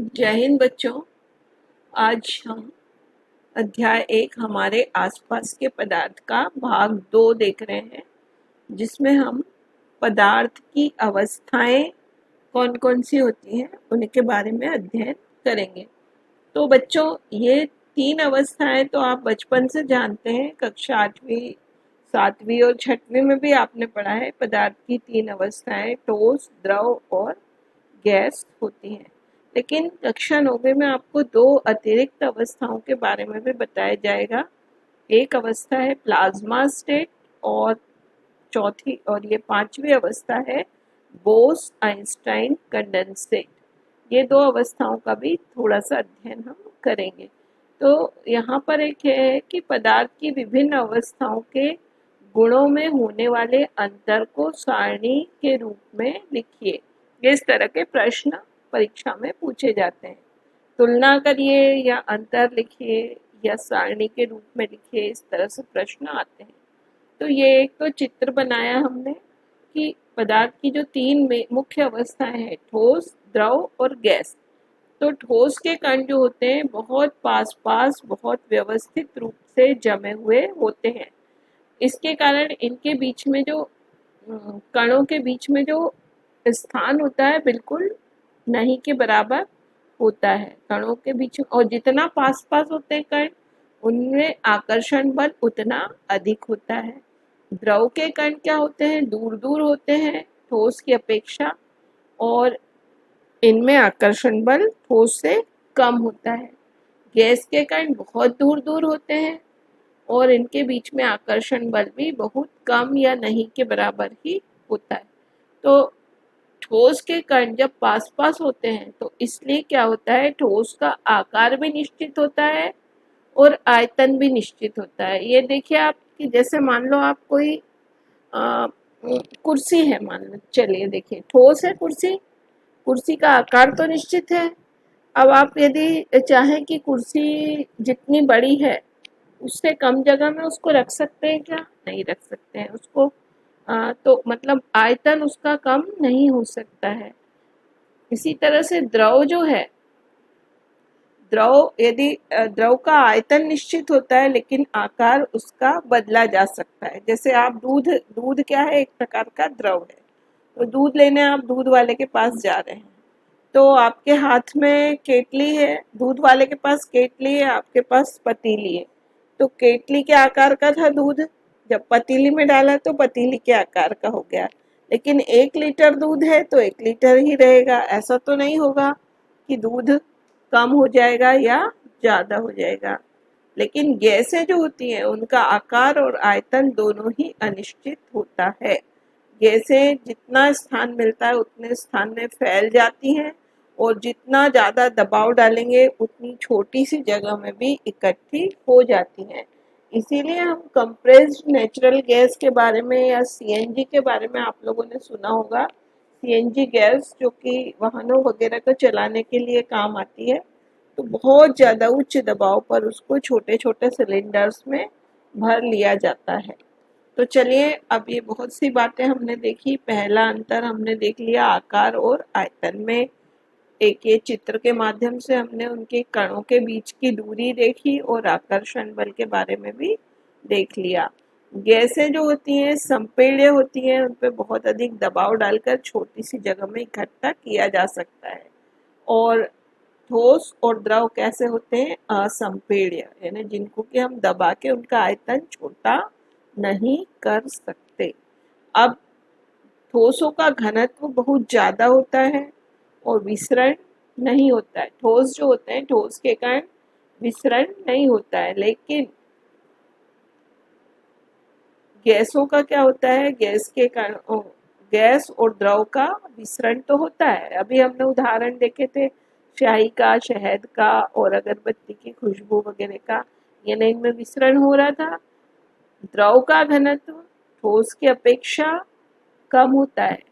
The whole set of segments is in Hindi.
जय हिंद बच्चों। आज हम अध्याय 1 हमारे आसपास के पदार्थ का भाग 2 देख रहे हैं, जिसमें हम पदार्थ की अवस्थाएं कौन कौन सी होती हैं उनके बारे में अध्ययन करेंगे। तो बच्चों, ये 3 अवस्थाएं तो आप बचपन से जानते हैं। कक्षा 8वीं 7वीं और 6वीं में भी आपने पढ़ा है। पदार्थ की 3 अवस्थाएं ठोस, द्रव और गैस होती हैं। लेकिन कक्षा 9वीं में आपको 2 अतिरिक्त अवस्थाओं के बारे में भी बताया जाएगा। एक अवस्था है प्लाज्मा स्टेट और चौथी और ये 5वीं अवस्था है बोस आइंस्टाइन कंडेंसेट। ये 2 अवस्थाओं का भी थोड़ा सा अध्ययन हम करेंगे। तो यहाँ पर एक है कि पदार्थ की विभिन्न अवस्थाओं के गुणों में होने वाले अंतर को सारणी के रूप में लिखिए। इस तरह के प्रश्न परीक्षा में पूछे जाते हैं। तुलना करिए या अंतर लिखिए या सारणी के रूप में लिखिए, इस तरह से प्रश्न आते हैं। तो ये एक तो चित्र बनाया हमने कि पदार्थ की जो 3 मुख्य अवस्थाएं हैं, ठोस, द्रव और गैस। तो ठोस के कण जो होते हैं बहुत पास पास, बहुत व्यवस्थित रूप से जमे हुए होते हैं। इसके कारण इनके बीच में जो कणों के बीच में जो स्थान होता है बिल्कुल नहीं के बराबर होता है। कणों के बीच और जितना पास पास होते हैं कण, उनमें आकर्षण बल उतना अधिक होता है। द्रव के कण क्या होते हैं, दूर दूर होते हैं ठोस की अपेक्षा, और इनमें आकर्षण बल ठोस से कम होता है। गैस के कण बहुत दूर दूर होते हैं और इनके बीच में आकर्षण बल भी बहुत कम या नहीं के बराबर ही होता है। तो ठोस के कण जब पास पास होते हैं तो इसलिए क्या होता है, ठोस का आकार भी निश्चित होता है और आयतन भी निश्चित होता है। ये देखिए आप कि जैसे मान लो आप कोई कुर्सी है, मान लो, चलिए देखिए ठोस है कुर्सी, कुर्सी का आकार तो निश्चित है। अब आप यदि चाहें कि कुर्सी जितनी बड़ी है उससे कम जगह में उसको रख सकते हैं क्या? नहीं रख सकते हैं उसको। तो मतलब आयतन उसका कम नहीं हो सकता है। इसी तरह से द्रव जो है, द्रव का आयतन निश्चित होता है लेकिन आकार उसका बदला जा सकता है। जैसे आप दूध क्या है, एक प्रकार का द्रव है। तो दूध लेने आप दूध वाले के पास जा रहे हैं, तो आपके हाथ में केतली है, दूध वाले के पास केतली है, आपके पास पतीली है। तो केतली के आकार का था दूध, जब पतीली में डाला तो पतीली के आकार का हो गया। लेकिन 1 लीटर दूध है तो 1 लीटर ही रहेगा। ऐसा तो नहीं होगा कि दूध कम हो जाएगा या ज्यादा हो जाएगा। लेकिन गैसें जो होती हैं उनका आकार और आयतन दोनों ही अनिश्चित होता है। गैसें जितना स्थान मिलता है उतने स्थान में फैल जाती हैं और जितना ज़्यादा दबाव डालेंगे उतनी छोटी सी जगह में भी इकट्ठी हो जाती हैं। इसीलिए हम कंप्रेस्ड नेचुरल गैस के बारे में या सीएनजी के बारे में आप लोगों ने सुना होगा। सीएनजी गैस जो कि वाहनों वगैरह को चलाने के लिए काम आती है, तो बहुत ज़्यादा उच्च दबाव पर उसको छोटे छोटे सिलेंडर्स में भर लिया जाता है। तो चलिए, अब ये बहुत सी बातें हमने देखी। पहला अंतर हमने देख लिया आकार और आयतन में। एक ये चित्र के माध्यम से हमने उनके कणों के बीच की दूरी देखी और आकर्षण बल के बारे में भी देख लिया। गैसें जो होती हैं संपीड्य होती हैं, उन पर बहुत अधिक दबाव डालकर छोटी सी जगह में इकट्ठा किया जा सकता है। और ठोस और द्रव कैसे होते हैं, असंपीड्य, यानी जिनको कि हम दबा के उनका आयतन छोटा नहीं कर सकते। अब ठोसों का घनत्व बहुत ज्यादा होता है और विसरण नहीं होता है। ठोस जो होते हैं, ठोस के कारण विसरण नहीं होता है। लेकिन गैसों का क्या होता है, गैस और द्रव का विसरण तो होता है। अभी हमने उदाहरण देखे थे स्याही का, शहद का और अगरबत्ती की खुशबू वगैरह का, यानी इनमें विसरण हो रहा था। द्रव का घनत्व ठोस की अपेक्षा कम होता है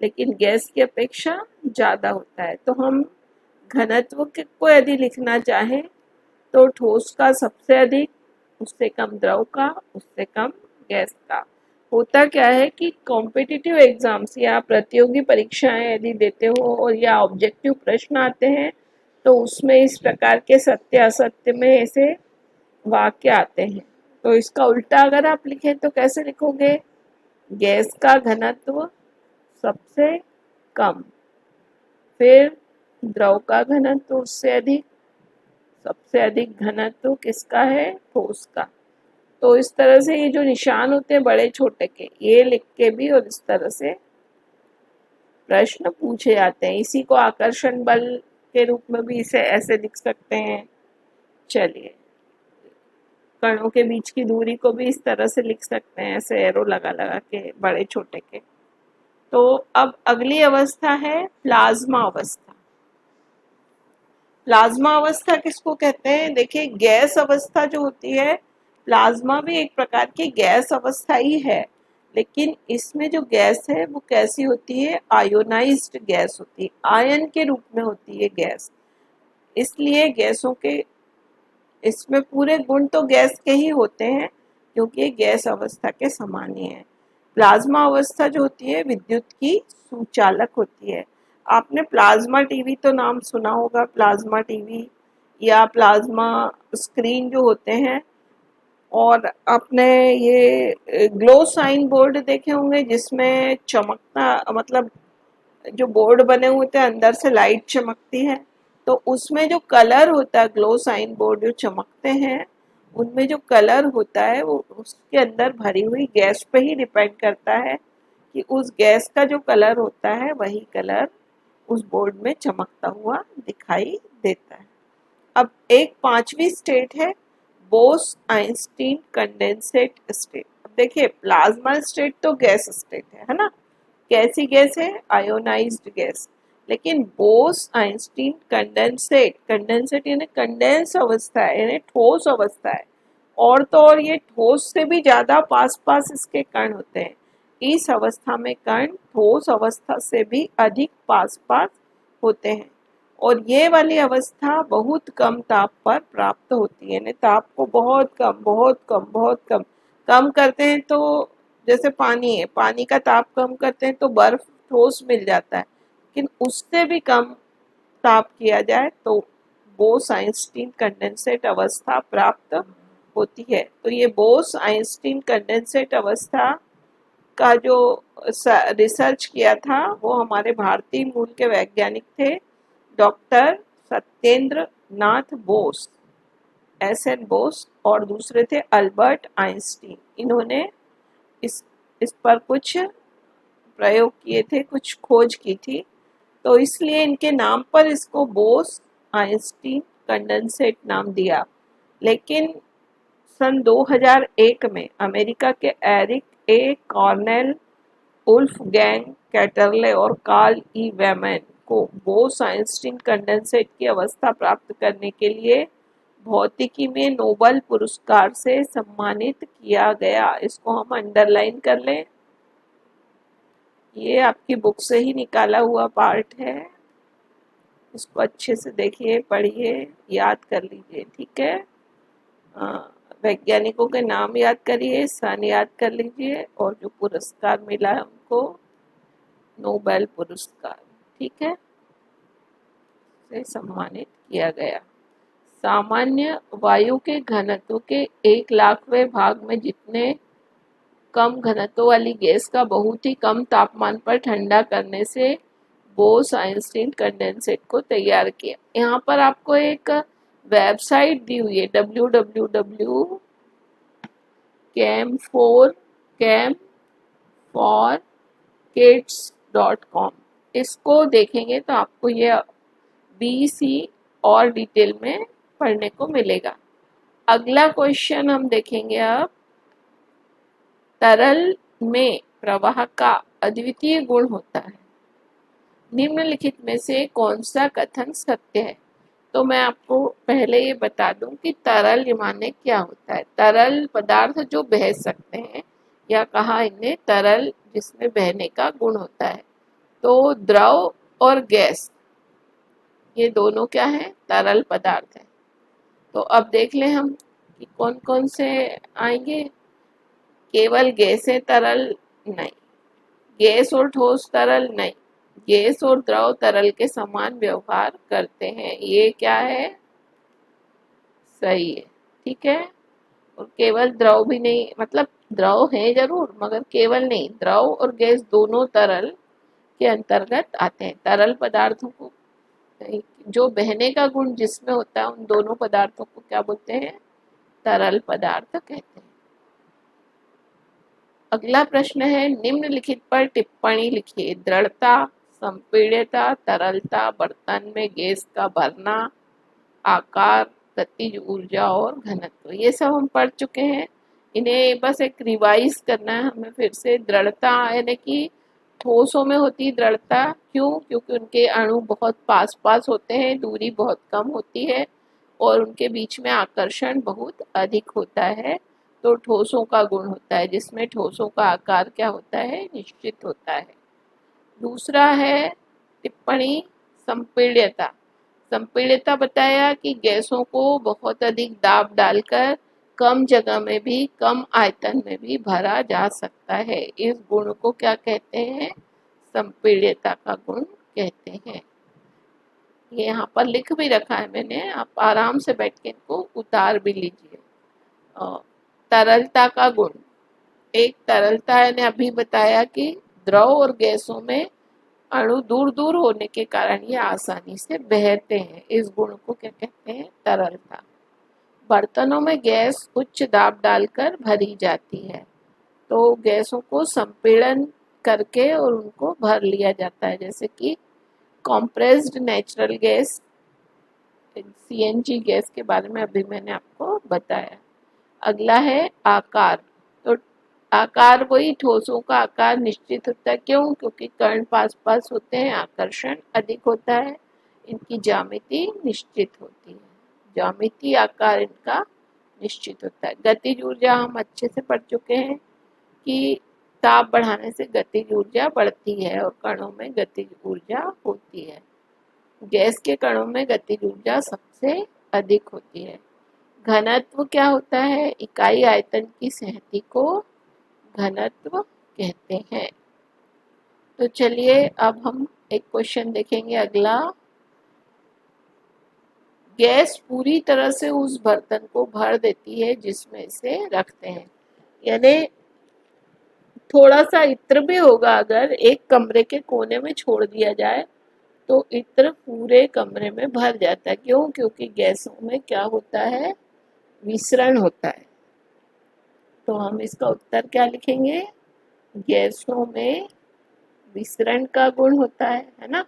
लेकिन गैस की अपेक्षा ज्यादा होता है। तो हम घनत्व को यदि लिखना चाहें तो ठोस का सबसे अधिक, उससे कम द्रव का, उससे कम गैस का। होता क्या है कि कॉम्पिटिटिव एग्जाम्स या प्रतियोगी परीक्षाएं यदि देते हो और या ऑब्जेक्टिव प्रश्न आते हैं तो उसमें इस प्रकार के सत्य असत्य में ऐसे वाक्य आते हैं। तो इसका उल्टा अगर आप लिखें तो कैसे लिखोगे? गैस का घनत्व सबसे कम, फिर द्रव का घनत्व उससे अधिक, सबसे अधिक घनत्व किसका है? ठोस का। तो इस तरह से ये जो निशान होते हैं बड़े छोटे के, ये लिख के भी और इस तरह से प्रश्न पूछे जाते हैं। इसी को आकर्षण बल के रूप में भी इसे ऐसे लिख सकते हैं। चलिए, कणों के बीच की दूरी को भी इस तरह से लिख सकते हैं, ऐसे एरो लगा लगा के बड़े छोटे के। तो अब अगली अवस्था है प्लाज्मा अवस्था। प्लाज्मा अवस्था किसको कहते हैं? देखिए, गैस अवस्था जो होती है, प्लाज्मा भी एक प्रकार की गैस अवस्था ही है, लेकिन इसमें जो गैस है वो कैसी होती है? आयोनाइज्ड गैस होती है, आयन के रूप में होती है गैस। इसलिए गैसों के इसमें पूरे गुण तो गैस के ही होते हैं, क्योंकि गैस अवस्था के समान ही है। प्लाज्मा अवस्था जो होती है विद्युत की सुचालक होती है। आपने प्लाज्मा टीवी तो नाम सुना होगा, प्लाज्मा टीवी या प्लाज्मा स्क्रीन जो होते हैं, और आपने ये ग्लो साइन बोर्ड देखे होंगे जिसमें चमकता, मतलब जो बोर्ड बने हुए थे अंदर से लाइट चमकती है। तो उसमें जो कलर होता है, ग्लो साइन बोर्ड जो चमकते हैं, उनमें जो कलर होता है वो उसके अंदर भरी हुई गैस पे ही डिपेंड करता है कि उस गैस का जो कलर होता है वही कलर उस बोर्ड में चमकता हुआ दिखाई देता है। अब एक पांचवी स्टेट है बोस आइंस्टीन कंडेंसेट स्टेट। अब देखिए, प्लाज्मा स्टेट तो गैस स्टेट है ना? कैसी गैस है? Ionised gas. लेकिन बोस आइंस्टीन कंडेंसेट, कंडेंसेट यानी कंडेंस अवस्था है, यानी ठोस अवस्था है। और तो और ये ठोस से भी ज्यादा पास पास इसके कण होते हैं। इस अवस्था में कण ठोस अवस्था से भी अधिक पास पास होते हैं, और ये वाली अवस्था बहुत कम ताप पर प्राप्त होती है, यानी ताप को बहुत कम बहुत कम बहुत कम कम करते हैं। तो जैसे पानी है, पानी का ताप कम करते हैं तो बर्फ ठोस मिल जाता है, लेकिन उससे भी कम ताप किया जाए तो बोस आइंस्टीन कंडेंसेट अवस्था प्राप्त होती है। तो ये बोस आइंस्टीन कंडेंसेट अवस्था का जो रिसर्च किया था वो हमारे भारतीय मूल के वैज्ञानिक थे, डॉक्टर सत्येंद्र नाथ बोस, एस.एन. बोस, और दूसरे थे अल्बर्ट आइंस्टीन। इन्होंने इस इस पर कुछ प्रयोग किए थे, कुछ खोज की थी, तो इसलिए इनके नाम पर इसको बोस आइंस्टीन कंडेंसेट नाम दिया। लेकिन सन 2001 में अमेरिका के एरिक ए कॉर्नेल, वुल्फगैंग कैटरले और कार्ल ई वेमैन को बोस आइंस्टीन कंडेंसेट की अवस्था प्राप्त करने के लिए भौतिकी में नोबेल पुरस्कार से सम्मानित किया गया। इसको हम अंडरलाइन कर लें, ये आपकी बुक से ही निकाला हुआ पार्ट है। इसको अच्छे से देखिए, पढ़िए, याद कर लीजिए, ठीक है? वैज्ञानिकों के नाम याद करिए, सन याद कर लीजिए, और जो पुरस्कार मिला है उनको नोबेल पुरस्कार, ठीक है, से सम्मानित किया गया। सामान्य वायु के घनत्व के 1,00,000वें भाग में जितने कम घनत्व वाली गैस का बहुत ही कम तापमान पर ठंडा करने से बोस आइंस्टीन कंडेंसेट को तैयार किया। यहाँ पर आपको एक वेबसाइट दी हुई है www.camforkids.com। इसको देखेंगे तो आपको ये BC और डिटेल में पढ़ने को मिलेगा। अगला क्वेश्चन हम देखेंगे अब, तरल में प्रवाह का अद्वितीय गुण होता है, निम्नलिखित में से कौन सा कथन सत्य है? तो मैं आपको पहले ये बता दूं कि तरल माने क्या होता है। तरल पदार्थ जो बह सकते हैं, या कहा इन्हें तरल जिसमें बहने का गुण होता है। तो द्रव और गैस, ये दोनों क्या है? तरल पदार्थ है। तो अब देख लें हम कि कौन कौन से आएंगे। केवल गैसें तरल नहीं, गैस और ठोस तरल नहीं, गैस और द्रव तरल के समान व्यवहार करते हैं। ये क्या है? सही है। ठीक है। और केवल द्रव भी नहीं, मतलब द्रव है जरूर मगर केवल नहीं, द्रव और गैस दोनों तरल के अंतर्गत आते हैं। तरल पदार्थों को, जो बहने का गुण जिसमें होता है, उन दोनों पदार्थों को क्या बोलते हैं? तरल पदार्थ कहते हैं। अगला प्रश्न है, निम्नलिखित पर टिप्पणी लिखिए। दृढ़ता, संपीड्यता, तरलता, बर्तन में गैस का भरना, आकार, गतिज ऊर्जा और घनत्व, ये सब हम पढ़ चुके हैं। इन्हें बस एक रिवाइज करना है हमें फिर से। दृढ़ता यानी कि ठोसों में होती दृढ़ता, क्यों? क्योंकि उनके अणु बहुत पास पास होते हैं, दूरी बहुत कम होती है और उनके बीच में आकर्षण बहुत अधिक होता है। तो ठोसों का गुण होता है, जिसमें ठोसों का आकार क्या होता है? निश्चित होता है। दूसरा है टिप्पणी, संपीड्यता। संपीड्यता बताया कि गैसों को बहुत अधिक दाब डालकर कम जगह में भी, कम आयतन में भी भरा जा सकता है। इस गुण को क्या कहते हैं? संपीड्यता का गुण कहते हैं। ये यहाँ पर लिख भी रखा है मैंने, आप आराम से बैठ के इनको उतार भी लीजिए। तरलता का गुण, एक तरलता ने अभी बताया कि द्रव और गैसों में अणु दूर दूर होने के कारण ये आसानी से बहते हैं। इस गुण को क्या कहते हैं? तरलता। बर्तनों में गैस उच्च दाब डालकर भरी जाती है, तो गैसों को संपीड़न करके और उनको भर लिया जाता है, जैसे कि compressed natural gas, CNG gas के बारे में अभी मैंने आपको बताया। अगला है आकार। तो आकार, वही ठोसों का आकार निश्चित होता है, क्यों? क्योंकि कण पास पास होते हैं, आकर्षण अधिक होता है। इनकी ज्यामिति निश्चित होती है, ज्यामिति आकार इनका निश्चित होता है। गतिज ऊर्जा हम अच्छे से पढ़ चुके हैं कि ताप बढ़ाने से गतिज ऊर्जा बढ़ती है और कणों में गतिज ऊर्जा होती है। गैस के कणों में गतिज ऊर्जा सबसे अधिक होती है। घनत्व क्या होता है? इकाई आयतन की सहती को घनत्व कहते हैं। तो चलिए अब हम एक क्वेश्चन देखेंगे अगला। गैस पूरी तरह से उस बर्तन को भर देती है जिसमें इसे रखते हैं, यानी थोड़ा सा इत्र भी होगा, अगर एक कमरे के कोने में छोड़ दिया जाए तो इत्र पूरे कमरे में भर जाता है। क्यों? क्योंकि गैसों में क्या होता है? विसरण होता है। तो हम इसका उत्तर क्या लिखेंगे? गैसों में विसरण का गुण होता है ना।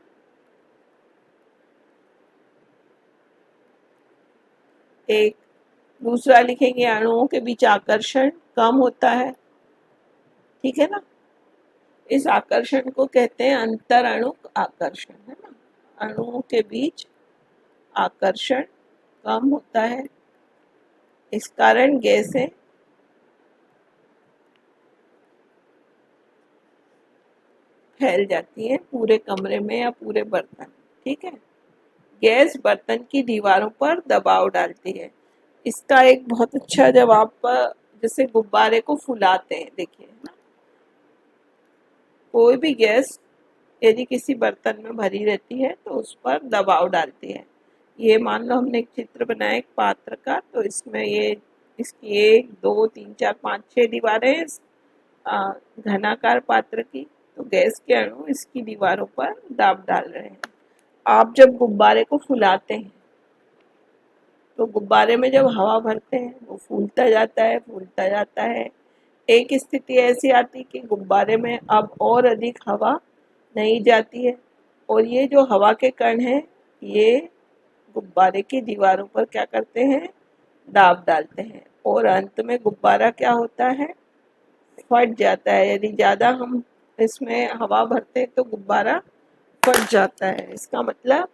एक दूसरा लिखेंगे, अणुओं के बीच आकर्षण कम होता है। ठीक है ना। इस आकर्षण को कहते हैं अंतर अणुक आकर्षण, है ना। अणुओं के बीच आकर्षण कम होता है, इस कारण गैसें फैल जाती है पूरे कमरे में या पूरे बर्तन। ठीक है। गैस बर्तन की दीवारों पर दबाव डालती है। इसका एक बहुत अच्छा जवाब, जैसे गुब्बारे को फुलाते हैं, देखिए ना, कोई भी गैस यदि किसी बर्तन में भरी रहती है तो उस पर दबाव डालती है। ये मान लो हमने एक चित्र बनाया एक पात्र का, तो इसमें ये इसकी 1 2 3 4 5 6 दीवारें हैं घनाकार पात्र की। तो गैस के अणु इसकी दीवारों पर दाब डाल रहे हैं। आप जब गुब्बारे को फुलाते हैं तो गुब्बारे में जब हवा भरते हैं वो फूलता जाता है, फूलता जाता है। एक स्थिति ऐसी आती कि गुब्बारे में अब और अधिक हवा नहीं जाती है और ये जो हवा के कण हैं ये गुब्बारे की दीवारों पर क्या करते हैं? दाब डालते हैं और अंत में गुब्बारा क्या होता है? फट जाता है। यदि ज़्यादा हम इसमें हवा भरते हैं तो गुब्बारा फट जाता है। इसका मतलब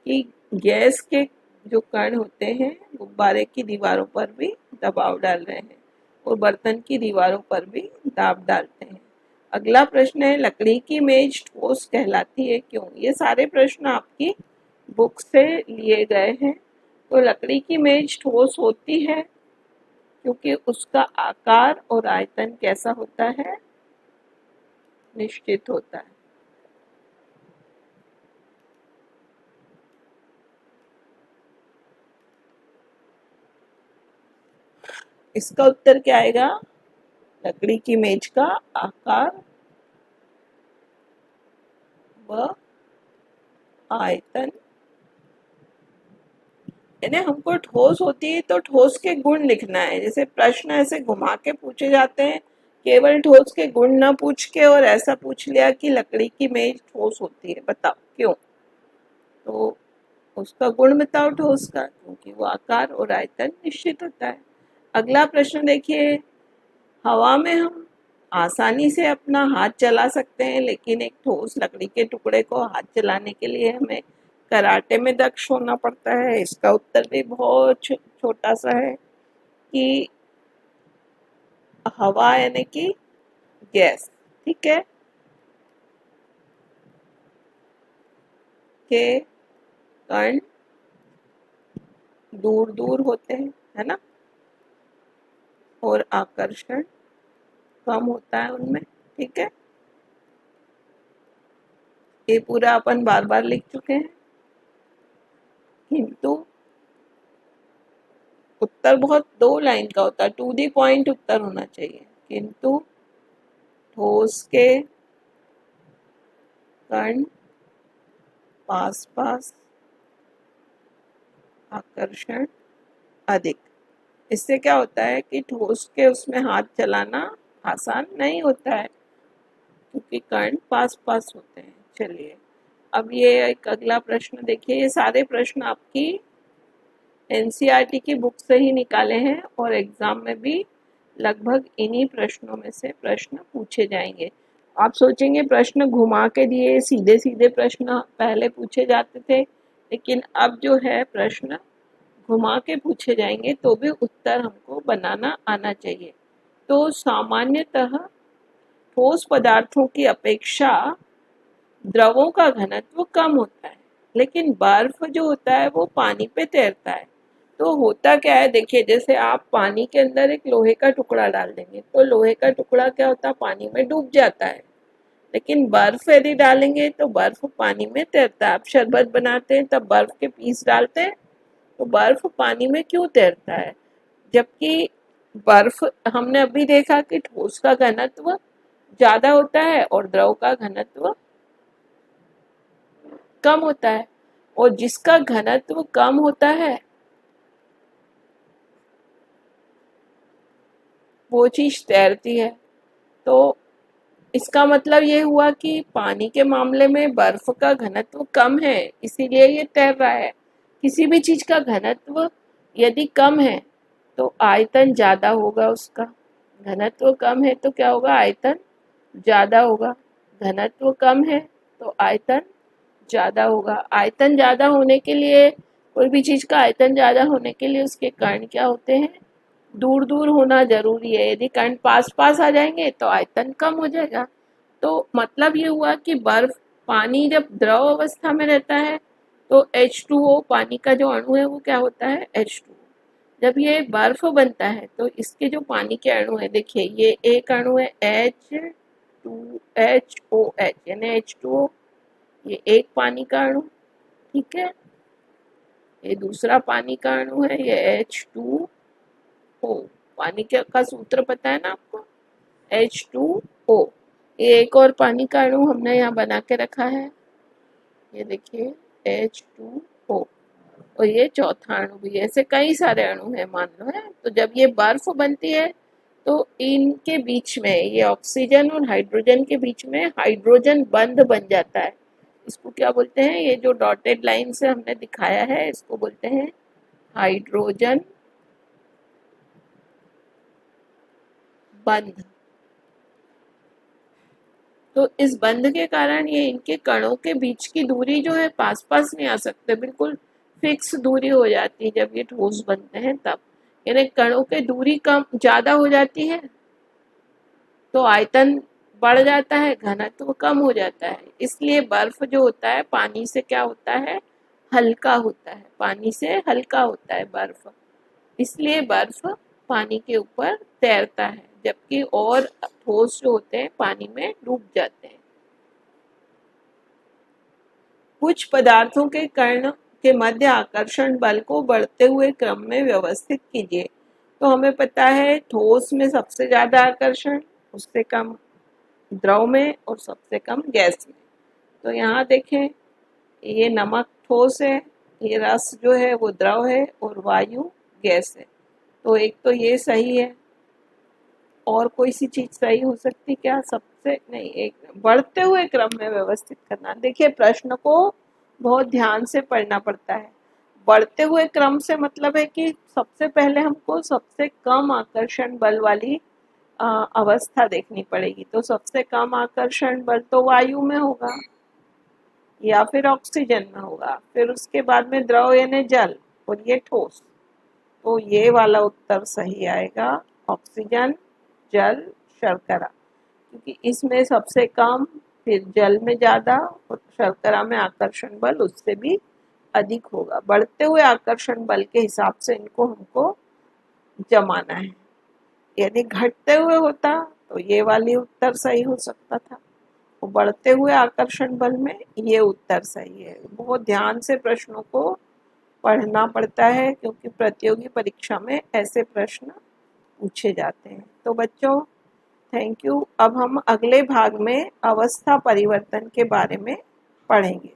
कि गैस के जो कण होते हैं गुब्बारे की दीवारों पर भी दबाव डाल रहे हैं और बर्तन की दीवारों पर भी दाब डालते हैं। अगला प्रश्न है, लकड़ी की मेज ठोस कहलाती है क्यों? ये सारे प्रश्न आपकी बुक से लिए गए हैं। तो लकड़ी की मेज ठोस होती है क्योंकि उसका आकार और आयतन कैसा होता है? निश्चित होता है। इसका उत्तर क्या आएगा? लकड़ी की मेज का आकार व आयतन। यानी हमको ठोस होती है तो ठोस के गुण लिखना है। जैसे प्रश्न ऐसे घुमा के पूछे जाते हैं, केवल ठोस के गुण ना पूछ के और ऐसा पूछ लिया कि लकड़ी की मेज ठोस होती है, बताओ क्यों? तो उसका गुण बताओ ठोस का, क्योंकि वो आकार और आयतन निश्चित होता है। अगला प्रश्न देखिए, हवा में हम आसानी से अपना हाथ चला सकते हैं, लेकिन एक ठोस लकड़ी के टुकड़े को हाथ चलाने के लिए हमें कराटे में दक्ष होना पड़ता है। इसका उत्तर भी बहुत छोटा सा है कि हवा यानी कि गैस, ठीक है, के कण दूर दूर होते हैं, है ना, और आकर्षण कम होता है उनमें, ठीक है। ये पूरा अपन बार बार लिख चुके हैं, किंतु उत्तर बहुत 2 लाइन का होता है, टू दी पॉइंट उत्तर होना चाहिए। किंतु ठोस के कण पास पास आकर्षण अधिक। इससे क्या होता है कि ठोस के उसमें हाथ चलाना आसान नहीं होता है, क्योंकि कण पास पास होते हैं। चलिए, अब ये एक अगला प्रश्न देखिए। ये सारे प्रश्न आपकी एनसीईआरटी की बुक से ही निकाले हैं और एग्जाम में भी लगभग इन्हीं प्रश्नों में से प्रश्न पूछे जाएंगे। आप सोचेंगे प्रश्न घुमा के दिए, सीधे सीधे प्रश्न पहले पूछे जाते थे, लेकिन अब जो है प्रश्न घुमा के पूछे जाएंगे तो भी उत्तर हमको बनाना आना चाहिए। तो सामान्यतः ठोस पदार्थों की अपेक्षा द्रवों का घनत्व कम होता है, लेकिन बर्फ जो होता है वो पानी पे तैरता है। तो होता क्या है, देखिए, जैसे आप पानी के अंदर एक लोहे का टुकड़ा डाल देंगे तो लोहे का टुकड़ा क्या होता है, पानी में डूब जाता है। लेकिन बर्फ यदि डालेंगे तो बर्फ पानी में तैरता है। आप शरबत बनाते हैं तब बर्फ के पीस डालते हैं, तो बर्फ पानी में क्यों तैरता है? जबकि बर्फ, हमने अभी देखा कि ठोस का घनत्व ज्यादा होता है और द्रव का घनत्व कम होता है, और जिसका घनत्व कम होता है वो चीज तैरती है। तो इसका मतलब ये हुआ कि पानी के मामले में बर्फ का घनत्व कम है, इसीलिए ये तैर रहा है। किसी भी चीज का घनत्व यदि कम है तो आयतन ज्यादा होगा, उसका घनत्व कम है तो क्या होगा, आयतन ज्यादा होगा। घनत्व कम है तो आयतन ज्यादा होगा। आयतन ज्यादा होने के लिए, कोई भी चीज का आयतन ज्यादा होने के लिए उसके कण क्या होते हैं, दूर दूर होना जरूरी है। यदि कण पास पास आ जाएंगे तो आयतन कम हो जाएगा। तो मतलब ये हुआ कि बर्फ, पानी जब द्रव अवस्था में रहता है तो H2O, पानी का जो अणु है वो क्या होता है, H2O। जब ये बर्फ बनता है तो इसके जो पानी के अणु है, देखिए ये एक अणु है H2HOH यानी H2O, ये एक पानी का अणु, ठीक है। ये दूसरा पानी का अणु है, ये H2O। पानी का सूत्र पता है ना आपको, H2O। ये एक और पानी का अणु हमने यहाँ बना के रखा है, ये देखिए H2O। और ये चौथा अणु भी, ऐसे कई सारे अणु है मान लो, है। तो जब ये बर्फ बनती है तो इनके बीच में, ये ऑक्सीजन और हाइड्रोजन के बीच में हाइड्रोजन बंध बन जाता है। इसको क्या बोलते हैं, ये जो डॉटेड लाइन से हमने दिखाया है इसको बोलते हैं हाइड्रोजन बंध। तो इस बंध के कारण ये इनके कणों के बीच की दूरी जो है पास पास नहीं आ सकते, बिल्कुल फिक्स दूरी हो जाती है जब ये ठोस बनते हैं तब। यानी कणों की दूरी कम ज्यादा हो जाती है तो आयतन बढ़ जाता है, घनत्व कम हो जाता है। इसलिए बर्फ जो होता है पानी से क्या होता है, हल्का होता है, पानी से हल्का होता है बर्फ। इसलिए बर्फ पानी के ऊपर तैरता है, जबकि और ठोस जो होते हैं पानी में डूब जाते हैं। कुछ पदार्थों के कण के मध्य आकर्षण बल को बढ़ते हुए क्रम में व्यवस्थित कीजिए। तो हमें पता है ठोस में सबसे ज़्यादा आकर्षण, उससे कम द्रव में और सबसे कम गैस में। तो यहाँ देखें, ये नमक ठोस है, ये रस जो है वो द्रव है और वायु गैस है। तो एक तो ये सही है। और कोई सी चीज सही हो सकती क्या? सबसे नहीं, एक बढ़ते हुए क्रम में व्यवस्थित करना। देखिए, प्रश्न को बहुत ध्यान से पढ़ना पड़ता है। बढ़ते हुए क्रम से मतलब है कि सबसे पहले हमको सबसे कम आकर्षण बल वाली अवस्था देखनी पड़ेगी। तो सबसे कम आकर्षण बल तो वायु में होगा या फिर ऑक्सीजन में होगा, फिर उसके बाद में द्रव यानी जल, और ये ठोस। तो ये वाला उत्तर सही आएगा, ऑक्सीजन, जल, शर्करा। क्योंकि इसमें सबसे कम, फिर जल में ज़्यादा और शर्करा में आकर्षण बल उससे भी अधिक होगा। बढ़ते हुए आकर्षण बल के हिसाब से इनको हमको जमाना है। यदि घटते हुए होता तो ये वाली उत्तर सही हो सकता था। तो बढ़ते हुए आकर्षण बल में ये उत्तर सही है। बहुत ध्यान से प्रश्नों को पढ़ना पड़ता है, क्योंकि प्रतियोगी परीक्षा में ऐसे प्रश्न पूछे जाते हैं। तो बच्चों, थैंक यू। अब हम अगले भाग में अवस्था परिवर्तन के बारे में पढ़ेंगे।